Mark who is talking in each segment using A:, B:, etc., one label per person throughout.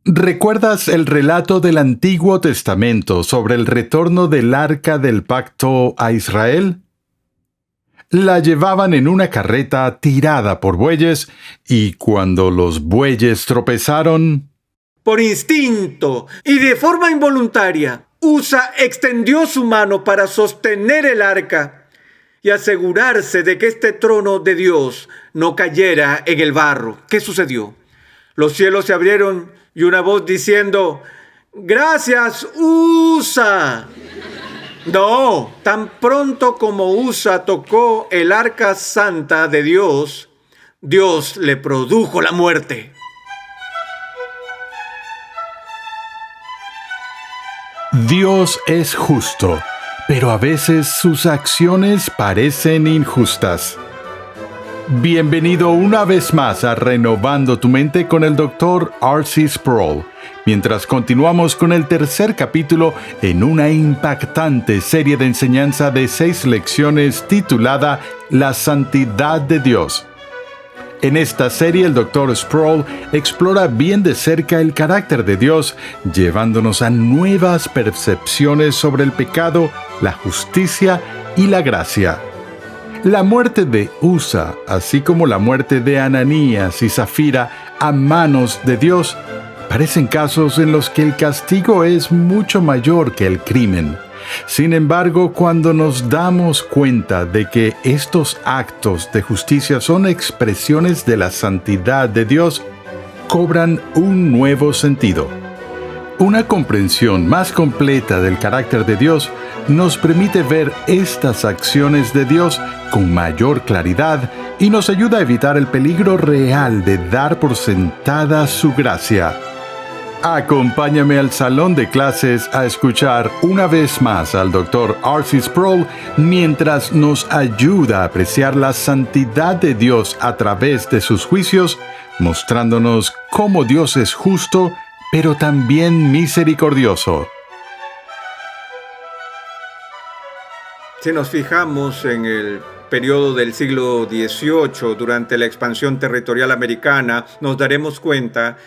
A: ¿Recuerdas el relato del Antiguo Testamento sobre el retorno del Arca del Pacto a Israel? La llevaban en una carreta tirada por bueyes y cuando los bueyes tropezaron...
B: Por instinto y de forma involuntaria, Usa extendió su mano para sostener el arca y asegurarse de que este trono de Dios no cayera en el barro. ¿Qué sucedió? Los cielos se abrieron y una voz diciendo: «¡Gracias, Usa!». No, tan pronto como Usa tocó el arca santa de Dios, Dios le produjo la muerte.
A: Dios es justo, pero a veces sus acciones parecen injustas. Bienvenido una vez más a Renovando tu Mente con el Dr. R.C. Sproul, mientras continuamos con el tercer capítulo en una impactante serie de enseñanza de 6 lecciones titulada La Santidad de Dios. En esta serie, el Dr. Sproul explora bien de cerca el carácter de Dios, llevándonos a nuevas percepciones sobre el pecado, la justicia y la gracia. La muerte de Usa, así como la muerte de Ananías y Zafira a manos de Dios, parecen casos en los que el castigo es mucho mayor que el crimen. Sin embargo, cuando nos damos cuenta de que estos actos de justicia son expresiones de la santidad de Dios, cobran un nuevo sentido. Una comprensión más completa del carácter de Dios nos permite ver estas acciones de Dios con mayor claridad y nos ayuda a evitar el peligro real de dar por sentada su gracia. Acompáñame al salón de clases a escuchar una vez más al Dr. R.C. Sproul mientras nos ayuda a apreciar la santidad de Dios a través de sus juicios, mostrándonos cómo Dios es justo, pero también misericordioso.
B: Si nos fijamos en el periodo del siglo XVIII, durante la expansión territorial americana, nos daremos cuenta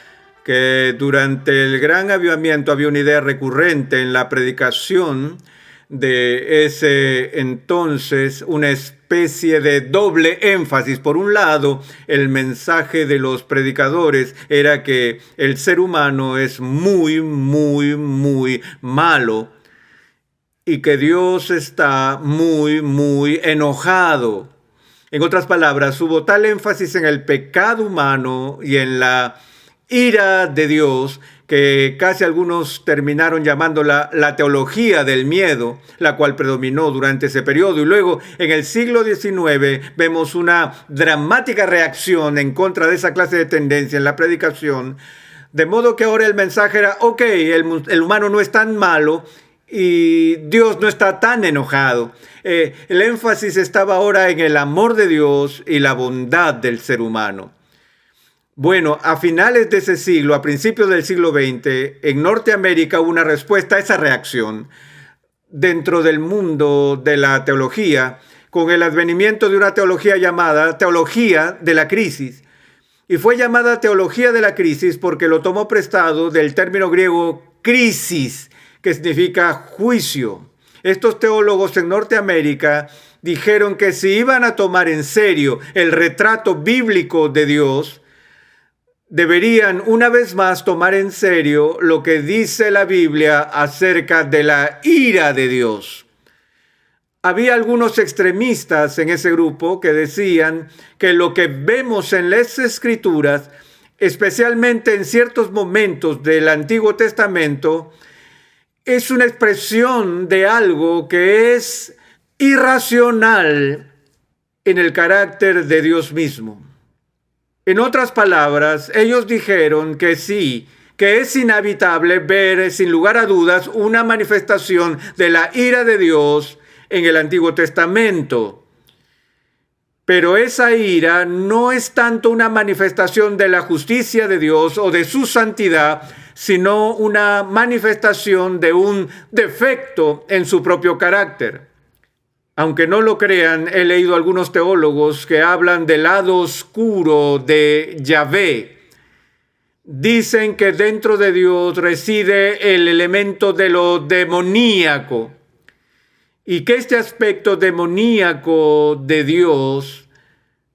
B: que durante el Gran Avivamiento había una idea recurrente en la predicación de ese entonces, una especie de doble énfasis. Por un lado, el mensaje de los predicadores era que el ser humano es muy, muy, muy malo y que Dios está muy, muy enojado. En otras palabras, hubo tal énfasis en el pecado humano y en la ira de Dios, que casi algunos terminaron llamándola la teología del miedo, la cual predominó durante ese periodo. Y luego, en el siglo XIX, vemos una dramática reacción en contra de esa clase de tendencia en la predicación, de modo que ahora el mensaje era: ok, el humano no es tan malo y Dios no está tan enojado. El énfasis estaba ahora en el amor de Dios y la bondad del ser humano. Bueno, a finales de ese siglo, a principios del siglo XX, en Norteamérica hubo una respuesta a esa reacción dentro del mundo de la teología, con el advenimiento de una teología llamada teología de la crisis. Y fue llamada teología de la crisis porque lo tomó prestado del término griego crisis, que significa juicio. Estos teólogos en Norteamérica dijeron que si iban a tomar en serio el retrato bíblico de Dios, deberían una vez más tomar en serio lo que dice la Biblia acerca de la ira de Dios. Había algunos extremistas en ese grupo que decían que lo que vemos en las Escrituras, especialmente en ciertos momentos del Antiguo Testamento, es una expresión de algo que es irracional en el carácter de Dios mismo. En otras palabras, ellos dijeron que sí, que es inevitable ver, sin lugar a dudas, una manifestación de la ira de Dios en el Antiguo Testamento. Pero esa ira no es tanto una manifestación de la justicia de Dios o de su santidad, sino una manifestación de un defecto en su propio carácter. Aunque no lo crean, he leído algunos teólogos que hablan del lado oscuro de Yahvé, dicen que dentro de Dios reside el elemento de lo demoníaco y que este aspecto demoníaco de Dios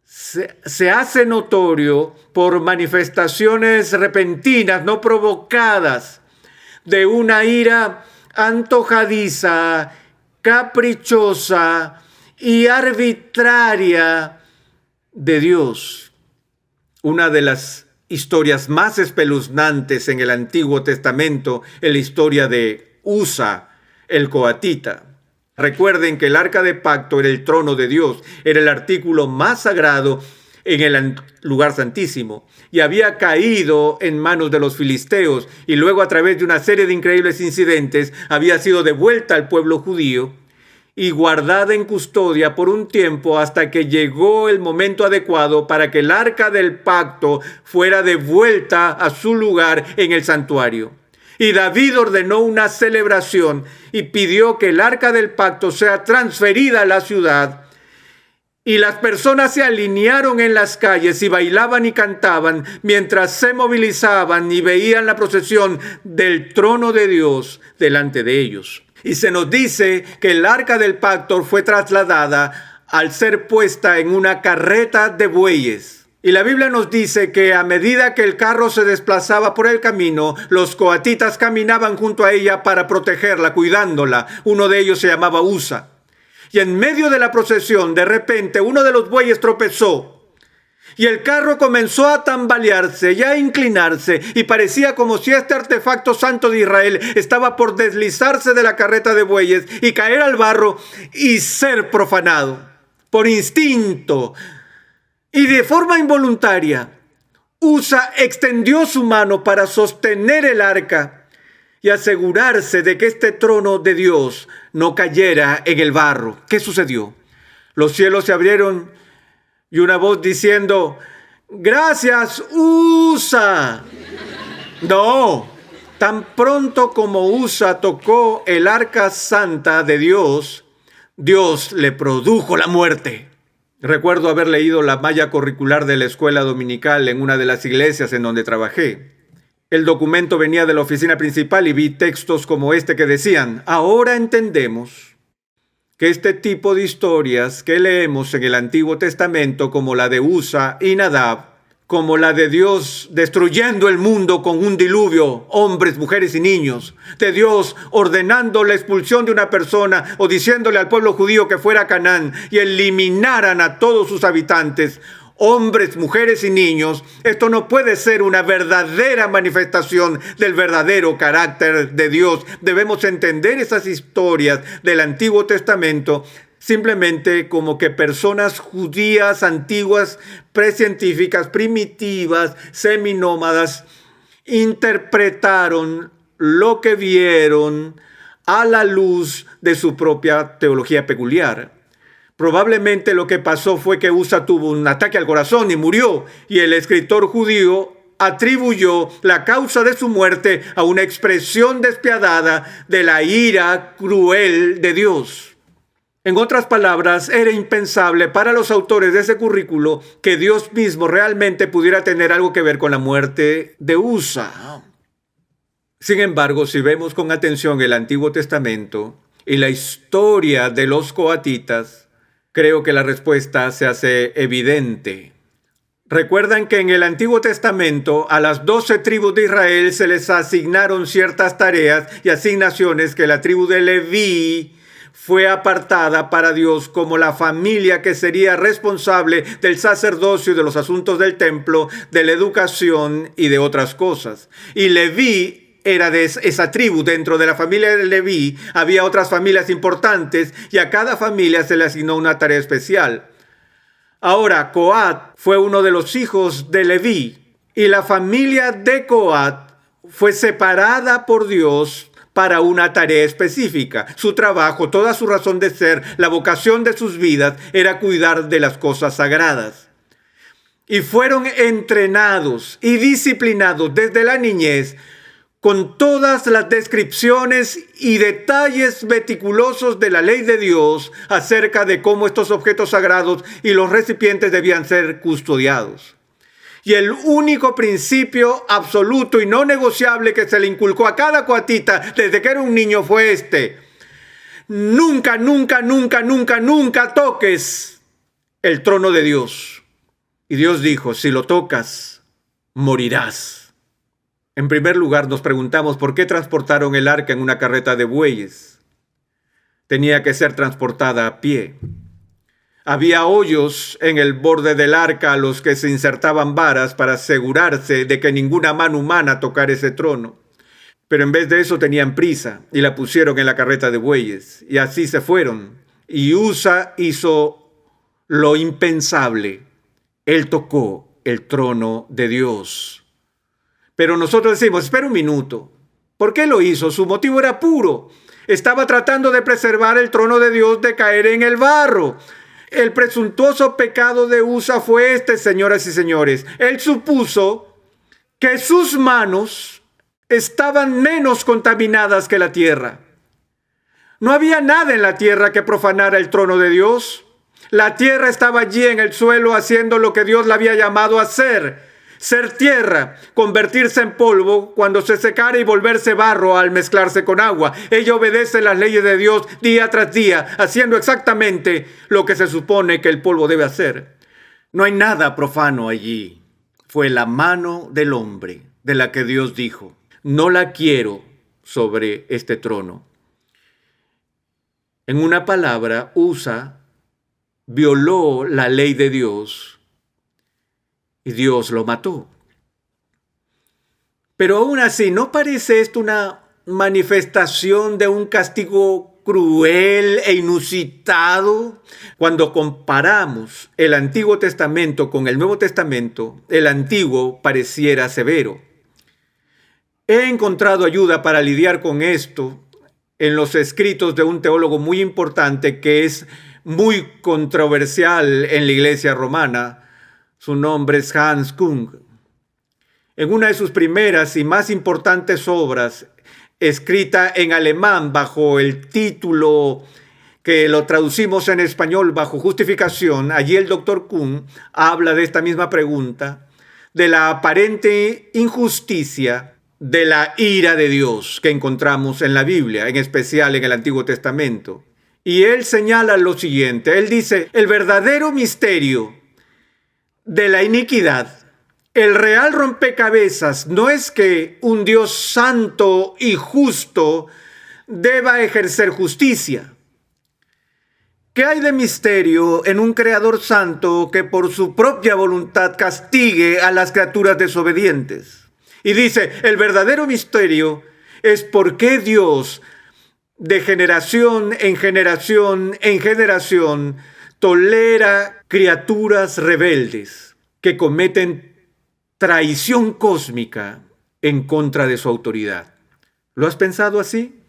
B: se hace notorio por manifestaciones repentinas, no provocadas, de una ira antojadiza, caprichosa y arbitraria de Dios. Una de las historias más espeluznantes en el Antiguo Testamento es la historia de Usa, el coatita. Recuerden que el arca de pacto era el trono de Dios, era el artículo más sagrado en el lugar santísimo y había caído en manos de los filisteos y luego a través de una serie de increíbles incidentes había sido devuelta al pueblo judío y guardada en custodia por un tiempo hasta que llegó el momento adecuado para que el arca del pacto fuera devuelta a su lugar en el santuario. Y David ordenó una celebración y pidió que el arca del pacto sea transferida a la ciudad. Y las personas se alinearon en las calles y bailaban y cantaban mientras se movilizaban y veían la procesión del trono de Dios delante de ellos. Y se nos dice que el arca del pacto fue trasladada al ser puesta en una carreta de bueyes. Y la Biblia nos dice que a medida que el carro se desplazaba por el camino, los coatitas caminaban junto a ella para protegerla, cuidándola. Uno de ellos se llamaba Usa. Y en medio de la procesión, de repente, uno de los bueyes tropezó. Y el carro comenzó a tambalearse y a inclinarse. Y parecía como si este artefacto santo de Israel estaba por deslizarse de la carreta de bueyes y caer al barro y ser profanado. Por instinto y de forma involuntaria, Usa extendió su mano para sostener el arca y asegurarse de que este trono de Dios no cayera en el barro. ¿Qué sucedió? Los cielos se abrieron y una voz diciendo: ¡Gracias, Usa! No, tan pronto como Usa tocó el arca santa de Dios, Dios le produjo la muerte. Recuerdo haber leído la malla curricular de la escuela dominical en una de las iglesias en donde trabajé. El documento venía de la oficina principal y vi textos como este que decían: ahora entendemos que este tipo de historias que leemos en el Antiguo Testamento, como la de Usa y Nadab, como la de Dios destruyendo el mundo con un diluvio, hombres, mujeres y niños, de Dios ordenando la expulsión de una persona o diciéndole al pueblo judío que fuera a Canaán y eliminaran a todos sus habitantes, hombres, mujeres y niños, esto no puede ser una verdadera manifestación del verdadero carácter de Dios. Debemos entender esas historias del Antiguo Testamento simplemente como que personas judías antiguas, precientíficas, primitivas, seminómadas, interpretaron lo que vieron a la luz de su propia teología peculiar. Probablemente lo que pasó fue que Usa tuvo un ataque al corazón y murió, y el escritor judío atribuyó la causa de su muerte a una expresión despiadada de la ira cruel de Dios. En otras palabras, era impensable para los autores de ese currículo que Dios mismo realmente pudiera tener algo que ver con la muerte de Usa. Sin embargo, si vemos con atención el Antiguo Testamento y la historia de los coatitas, creo que la respuesta se hace evidente. Recuerdan que en el Antiguo Testamento a las 12 tribus de Israel se les asignaron ciertas tareas y asignaciones que la tribu de Leví fue apartada para Dios como la familia que sería responsable del sacerdocio y de los asuntos del templo, de la educación y de otras cosas. Y Leví era de esa tribu. Dentro de la familia de Leví había otras familias importantes y a cada familia se le asignó una tarea especial. Ahora, Coat fue uno de los hijos de Leví y la familia de Coat fue separada por Dios para una tarea específica. Su trabajo, toda su razón de ser, la vocación de sus vidas era cuidar de las cosas sagradas. Y fueron entrenados y disciplinados desde la niñez con todas las descripciones y detalles meticulosos de la ley de Dios acerca de cómo estos objetos sagrados y los recipientes debían ser custodiados. Y el único principio absoluto y no negociable que se le inculcó a cada coatita desde que era un niño fue este: nunca, nunca, nunca, nunca, nunca toques el trono de Dios. Y Dios dijo: si lo tocas, morirás. En primer lugar, nos preguntamos por qué transportaron el arca en una carreta de bueyes. Tenía que ser transportada a pie. Había hoyos en el borde del arca a los que se insertaban varas para asegurarse de que ninguna mano humana tocara ese trono. Pero en vez de eso tenían prisa y la pusieron en la carreta de bueyes. Y así se fueron. Y Usa hizo lo impensable. Él tocó el trono de Dios. Pero nosotros decimos: espera un minuto. ¿Por qué lo hizo? Su motivo era puro. Estaba tratando de preservar el trono de Dios de caer en el barro. El presuntuoso pecado de Usa fue este, señoras y señores. Él supuso que sus manos estaban menos contaminadas que la tierra. No había nada en la tierra que profanara el trono de Dios. La tierra estaba allí en el suelo haciendo lo que Dios la había llamado a hacer. Ser tierra, convertirse en polvo cuando se secara y volverse barro al mezclarse con agua. Ella obedece las leyes de Dios día tras día, haciendo exactamente lo que se supone que el polvo debe hacer. No hay nada profano allí. Fue la mano del hombre de la que Dios dijo: no la quiero sobre este trono. En una palabra, Usa violó la ley de Dios y Dios lo mató. Pero aún así, ¿no parece esto una manifestación de un castigo cruel e inusitado? Cuando comparamos el Antiguo Testamento con el Nuevo Testamento, el Antiguo pareciera severo. He encontrado ayuda para lidiar con esto en los escritos de un teólogo muy importante que es muy controversial en la Iglesia romana. Su nombre es Hans Kung. En una de sus primeras y más importantes obras, escrita en alemán bajo el título que lo traducimos en español bajo Justificación, allí el Dr. Kung habla de esta misma pregunta, de la aparente injusticia de la ira de Dios que encontramos en la Biblia, en especial en el Antiguo Testamento. Y él señala lo siguiente, él dice: el verdadero misterio de la iniquidad, el real rompecabezas, no es que un Dios santo y justo deba ejercer justicia. ¿Qué hay de misterio en un creador santo que por su propia voluntad castigue a las criaturas desobedientes? Y dice: el verdadero misterio es por qué Dios, de generación en generación en generación, tolera criaturas rebeldes que cometen traición cósmica en contra de su autoridad. ¿Lo has pensado así?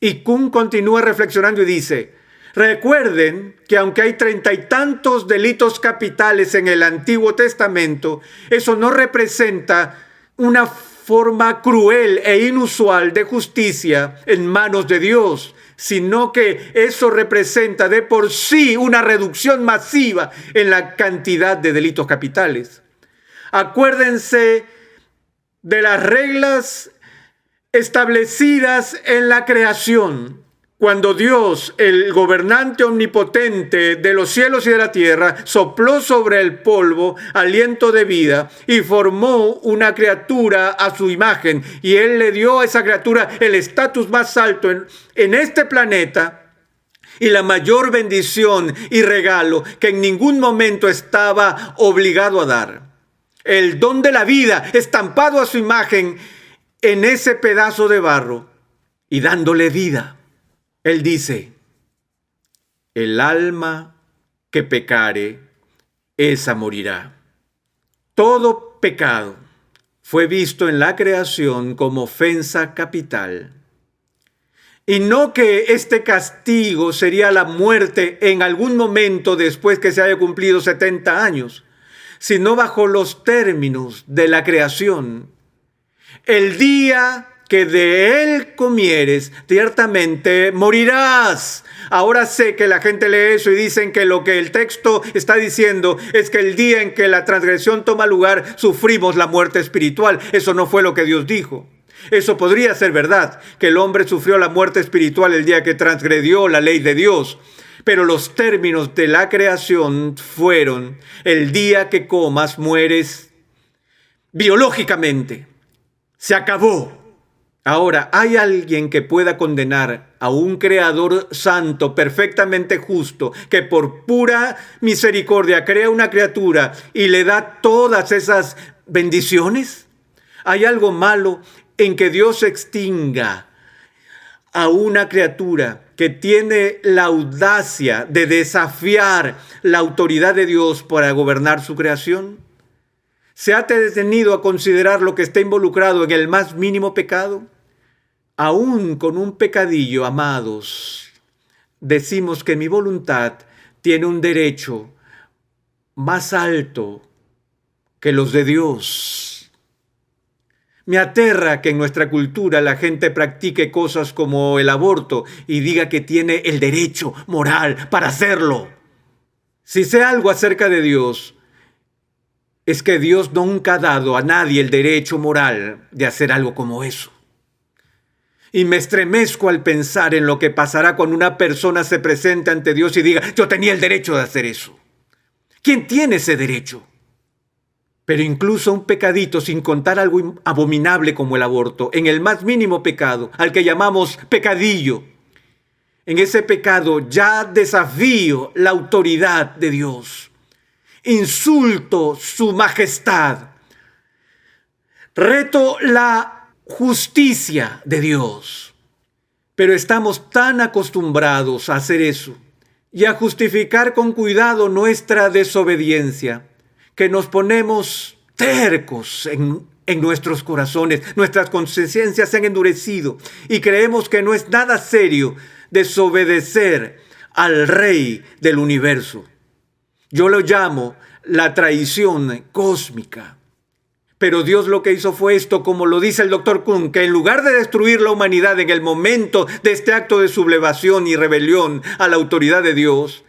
B: Y Kuhn continúa reflexionando y dice: recuerden que aunque hay 30 y tantos delitos capitales en el Antiguo Testamento, eso no representa una forma cruel e inusual de justicia en manos de Dios, sino que eso representa de por sí una reducción masiva en la cantidad de delitos capitales. Acuérdense de las reglas establecidas en la creación, cuando Dios, el gobernante omnipotente de los cielos y de la tierra, sopló sobre el polvo aliento de vida y formó una criatura a su imagen, y Él le dio a esa criatura el estatus más alto en este planeta y la mayor bendición y regalo que en ningún momento estaba obligado a dar. El don de la vida estampado a su imagen en ese pedazo de barro y dándole vida. Él dice: el alma que pecare, esa morirá. Todo pecado fue visto en la creación como ofensa capital. Y no que este castigo sería la muerte en algún momento después que se haya cumplido 70 años, sino bajo los términos de la creación. El día que de él comieres, ciertamente morirás. Ahora sé que la gente lee eso y dicen que lo que el texto está diciendo es que el día en que la transgresión toma lugar, sufrimos la muerte espiritual. Eso no fue lo que Dios dijo. Eso podría ser verdad, que el hombre sufrió la muerte espiritual el día que transgredió la ley de Dios. Pero los términos de la creación fueron: el día que comas, mueres biológicamente. Se acabó. Ahora, ¿hay alguien que pueda condenar a un creador santo, perfectamente justo, que por pura misericordia crea una criatura y le da todas esas bendiciones? ¿Hay algo malo en que Dios extinga a una criatura que tiene la audacia de desafiar la autoridad de Dios para gobernar su creación? ¿Se ha detenido a considerar lo que está involucrado en el más mínimo pecado? Aún con un pecadillo, amados, decimos que mi voluntad tiene un derecho más alto que los de Dios. Me aterra que en nuestra cultura la gente practique cosas como el aborto y diga que tiene el derecho moral para hacerlo. Si sé algo acerca de Dios, es que Dios nunca ha dado a nadie el derecho moral de hacer algo como eso. Y me estremezco al pensar en lo que pasará cuando una persona se presente ante Dios y diga: yo tenía el derecho de hacer eso. ¿Quién tiene ese derecho? Pero incluso un pecadito, sin contar algo abominable como el aborto, en el más mínimo pecado, al que llamamos pecadillo, en ese pecado ya desafío la autoridad de Dios, insulto su majestad, reto la justicia de Dios. Pero estamos tan acostumbrados a hacer eso y a justificar con cuidado nuestra desobediencia que nos ponemos tercos en nuestros corazones. Nuestras conciencias se han endurecido y creemos que no es nada serio desobedecer al Rey del universo. Yo lo llamo la traición cósmica. Pero Dios lo que hizo fue esto, como lo dice el Dr. Kuhn, que en lugar de destruir la humanidad en el momento de este acto de sublevación y rebelión a la autoridad de Dios,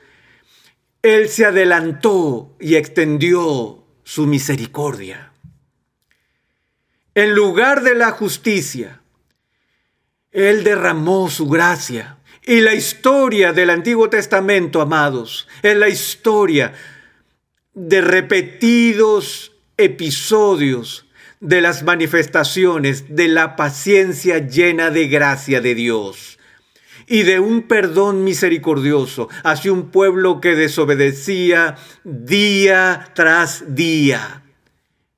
B: Él se adelantó y extendió su misericordia. En lugar de la justicia, Él derramó su gracia. Y la historia del Antiguo Testamento, amados, es la historia de repetidos episodios de las manifestaciones de la paciencia llena de gracia de Dios y de un perdón misericordioso hacia un pueblo que desobedecía día tras día.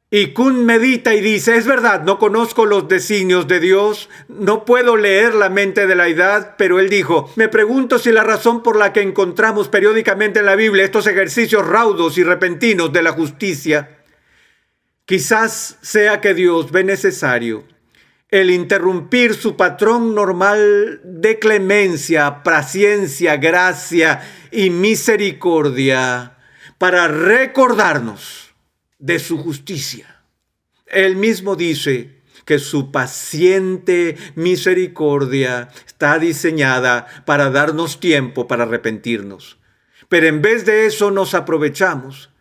B: Y Kuhn medita y dice: es verdad, no conozco los designios de Dios, no puedo leer la mente de la edad, pero él dijo: me pregunto si la razón por la que encontramos periódicamente en la Biblia estos ejercicios raudos y repentinos de la justicia, quizás sea que Dios ve necesario el interrumpir su patrón normal de clemencia, paciencia, gracia y misericordia para recordarnos de su justicia. Él mismo dice que su paciente misericordia está diseñada para darnos tiempo para arrepentirnos. Pero en vez de eso nos aprovechamos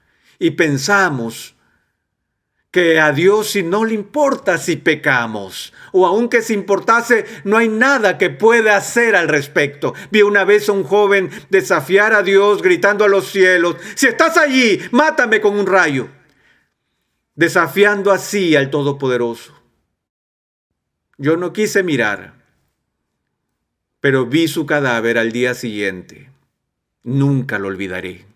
B: y pensamos que a Dios si no le importa si pecamos, o aunque si importase, no hay nada que pueda hacer al respecto. Vi una vez a un joven desafiar a Dios gritando a los cielos: si estás allí, mátame con un rayo, desafiando así al Todopoderoso. Yo no quise mirar, pero vi su cadáver al día siguiente. Nunca lo olvidaré.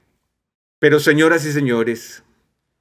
B: Pero, señoras y señores,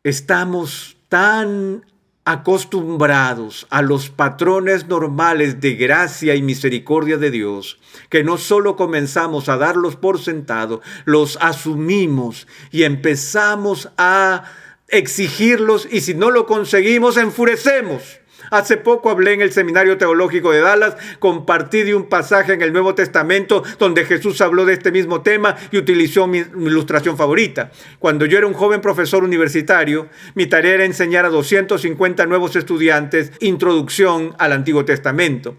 B: estamos tan acostumbrados a los patrones normales de gracia y misericordia de Dios, que no solo comenzamos a darlos por sentado, los asumimos y empezamos a exigirlos, y si no lo conseguimos, enfurecemos. Hace poco hablé en el Seminario Teológico de Dallas, compartí de un pasaje en el Nuevo Testamento donde Jesús habló de este mismo tema y utilizó mi ilustración favorita. Cuando yo era un joven profesor universitario, mi tarea era enseñar a 250 nuevos estudiantes introducción al Antiguo Testamento.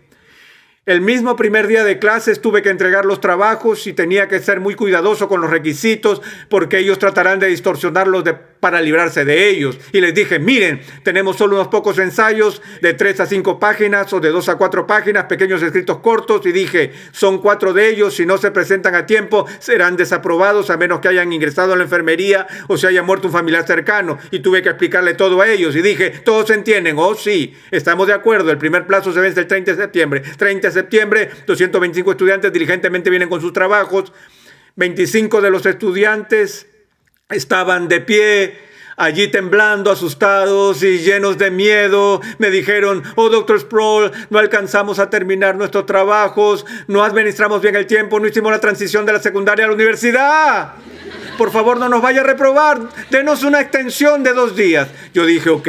B: El mismo primer día de clases tuve que entregar los trabajos y tenía que ser muy cuidadoso con los requisitos porque ellos tratarán de distorsionarlos para librarse de ellos. Y les dije, miren, tenemos solo unos pocos ensayos de 3 a 5 páginas o de 2 a 4 páginas, pequeños escritos cortos. Y dije, son 4 de ellos, si no se presentan a tiempo, serán desaprobados a menos que hayan ingresado a la enfermería o se haya muerto un familiar cercano. Y tuve que explicarle todo a ellos. Y dije, ¿todos entienden? Oh, sí, estamos de acuerdo. El primer plazo se vence el 30 de septiembre. 30 de septiembre, 225 estudiantes diligentemente vienen con sus trabajos. 25 de los estudiantes estaban de pie, allí temblando, asustados y llenos de miedo. Me dijeron, oh, Dr. Sproul, no alcanzamos a terminar nuestros trabajos, no administramos bien el tiempo, no hicimos la transición de la secundaria a la universidad. Por favor, no nos vaya a reprobar, denos una extensión de 2 días. Yo dije, ok,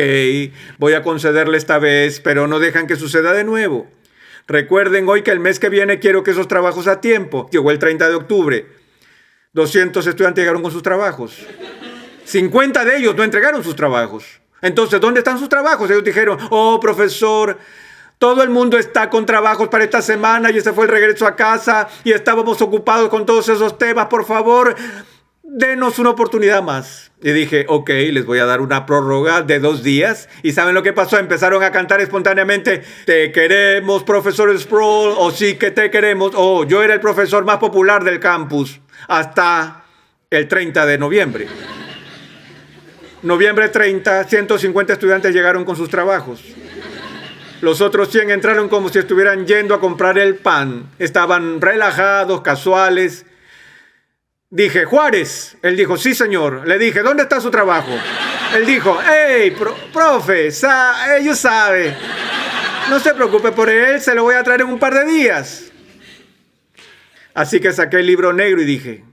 B: voy a concederle esta vez, pero no dejan que suceda de nuevo. Recuerden hoy que el mes que viene quiero que esos trabajos a tiempo. Llegó el 30 de octubre. 200 estudiantes llegaron con sus trabajos. 50 de ellos no entregaron sus trabajos. Entonces, ¿dónde están sus trabajos? Ellos dijeron, oh, profesor, todo el mundo está con trabajos para esta semana y ese fue el regreso a casa y estábamos ocupados con todos esos temas. Por favor, denos una oportunidad más. Y dije, ok, les voy a dar una prórroga de 2 días. ¿Y saben lo que pasó? Empezaron a cantar espontáneamente, te queremos, profesor Sproul, o sí que te queremos. Oh, yo era el profesor más popular del campus hasta el 30 de noviembre. Noviembre 30, 150 estudiantes llegaron con sus trabajos. Los otros 100 entraron como si estuvieran yendo a comprar el pan. Estaban relajados, casuales. Dije, Juárez. Él dijo, sí, señor. Le dije, ¿dónde está su trabajo? Él dijo, hey, profe, ellos saben. No se preocupe por él, se lo voy a traer en un par de días. Así que saqué el libro negro y dije,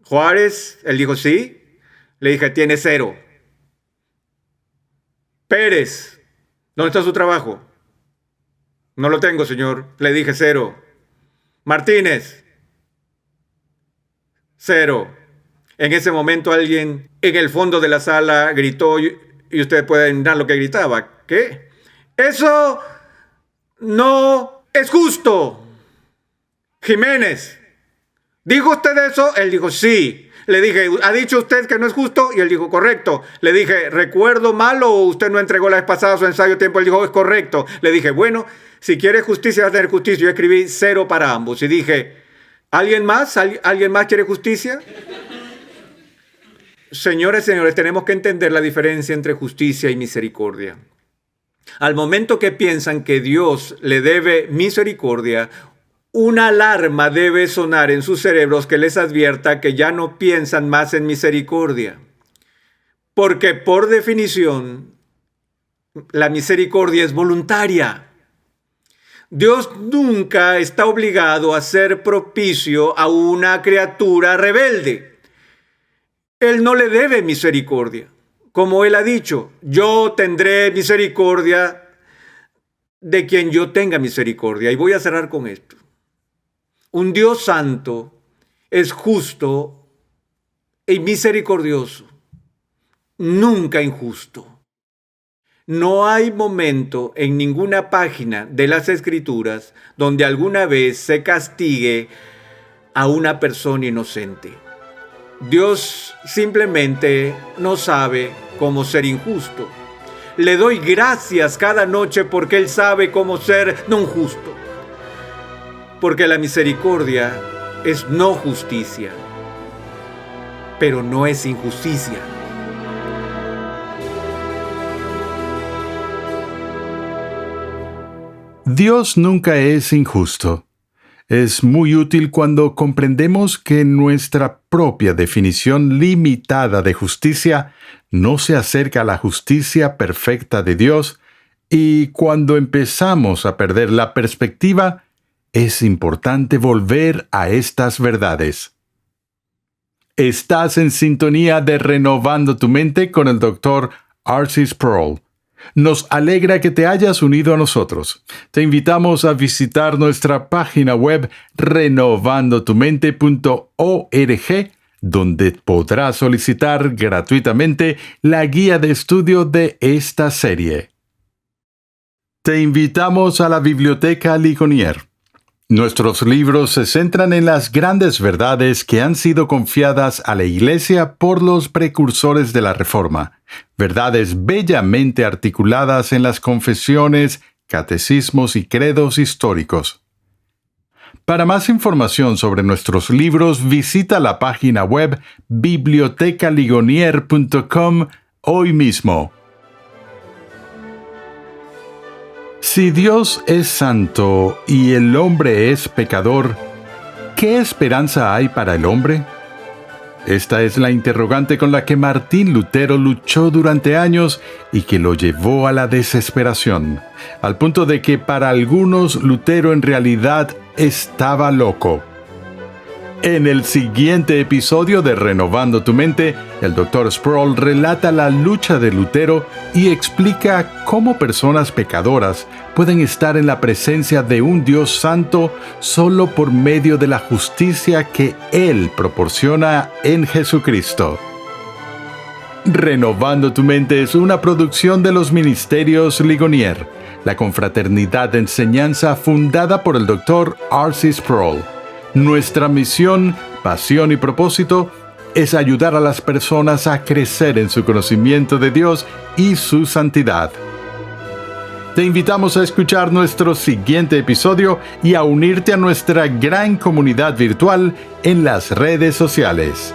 B: Juárez. Él dijo, sí. Le dije, tiene 0. Pérez, ¿dónde está su trabajo? No lo tengo, señor. Le dije, 0. Martínez, 0. En ese momento alguien en el fondo de la sala gritó y ustedes pueden adivinar lo que gritaba. ¿Qué? Eso no es justo. Jiménez, ¿dijo usted eso? Él dijo, sí. Le dije, ¿ha dicho usted que no es justo? Y él dijo, correcto. Le dije, ¿recuerdo mal o usted no entregó la vez pasada su ensayo a tiempo? Él dijo, es correcto. Le dije, bueno, si quiere justicia, va a tener justicia. Yo escribí 0 para ambos. Y dije, ¿alguien más? ¿Alguien más quiere justicia? Señores, señores, tenemos que entender la diferencia entre justicia y misericordia. Al momento que piensan que Dios le debe misericordia, una alarma debe sonar en sus cerebros que les advierta que ya no piensan más en misericordia. Porque por definición, la misericordia es voluntaria. Dios nunca está obligado a ser propicio a una criatura rebelde. Él no le debe misericordia. Como Él ha dicho, yo tendré misericordia de quien yo tenga misericordia. Y voy a cerrar con esto. Un Dios santo es justo y misericordioso, nunca injusto. No hay momento en ninguna página de las Escrituras donde alguna vez se castigue a una persona inocente. Dios simplemente no sabe cómo ser injusto. Le doy gracias cada noche porque Él sabe cómo ser no justo. Porque la misericordia es no justicia, pero no es injusticia.
A: Dios nunca es injusto. Es muy útil cuando comprendemos que nuestra propia definición limitada de justicia no se acerca a la justicia perfecta de Dios, y cuando empezamos a perder la perspectiva, es importante volver a estas verdades. Estás en sintonía de Renovando tu Mente con el Dr. R.C. Sproul. Nos alegra que te hayas unido a nosotros. Te invitamos a visitar nuestra página web renovandotumente.org, donde podrás solicitar gratuitamente la guía de estudio de esta serie. Te invitamos a la Biblioteca Ligonier. Nuestros libros se centran en las grandes verdades que han sido confiadas a la Iglesia por los precursores de la Reforma, verdades bellamente articuladas en las confesiones, catecismos y credos históricos. Para más información sobre nuestros libros, visita la página web bibliotecaligonier.com hoy mismo. Si Dios es santo y el hombre es pecador, ¿qué esperanza hay para el hombre? Esta es la interrogante con la que Martín Lutero luchó durante años y que lo llevó a la desesperación, al punto de que para algunos Lutero en realidad estaba loco. En el siguiente episodio de Renovando tu Mente, el Dr. Sproul relata la lucha de Lutero y explica cómo personas pecadoras pueden estar en la presencia de un Dios santo solo por medio de la justicia que Él proporciona en Jesucristo. Renovando tu Mente es una producción de los Ministerios Ligonier, la confraternidad de enseñanza fundada por el Dr. R.C. Sproul. Nuestra misión, pasión y propósito es ayudar a las personas a crecer en su conocimiento de Dios y su santidad. Te invitamos a escuchar nuestro siguiente episodio y a unirte a nuestra gran comunidad virtual en las redes sociales.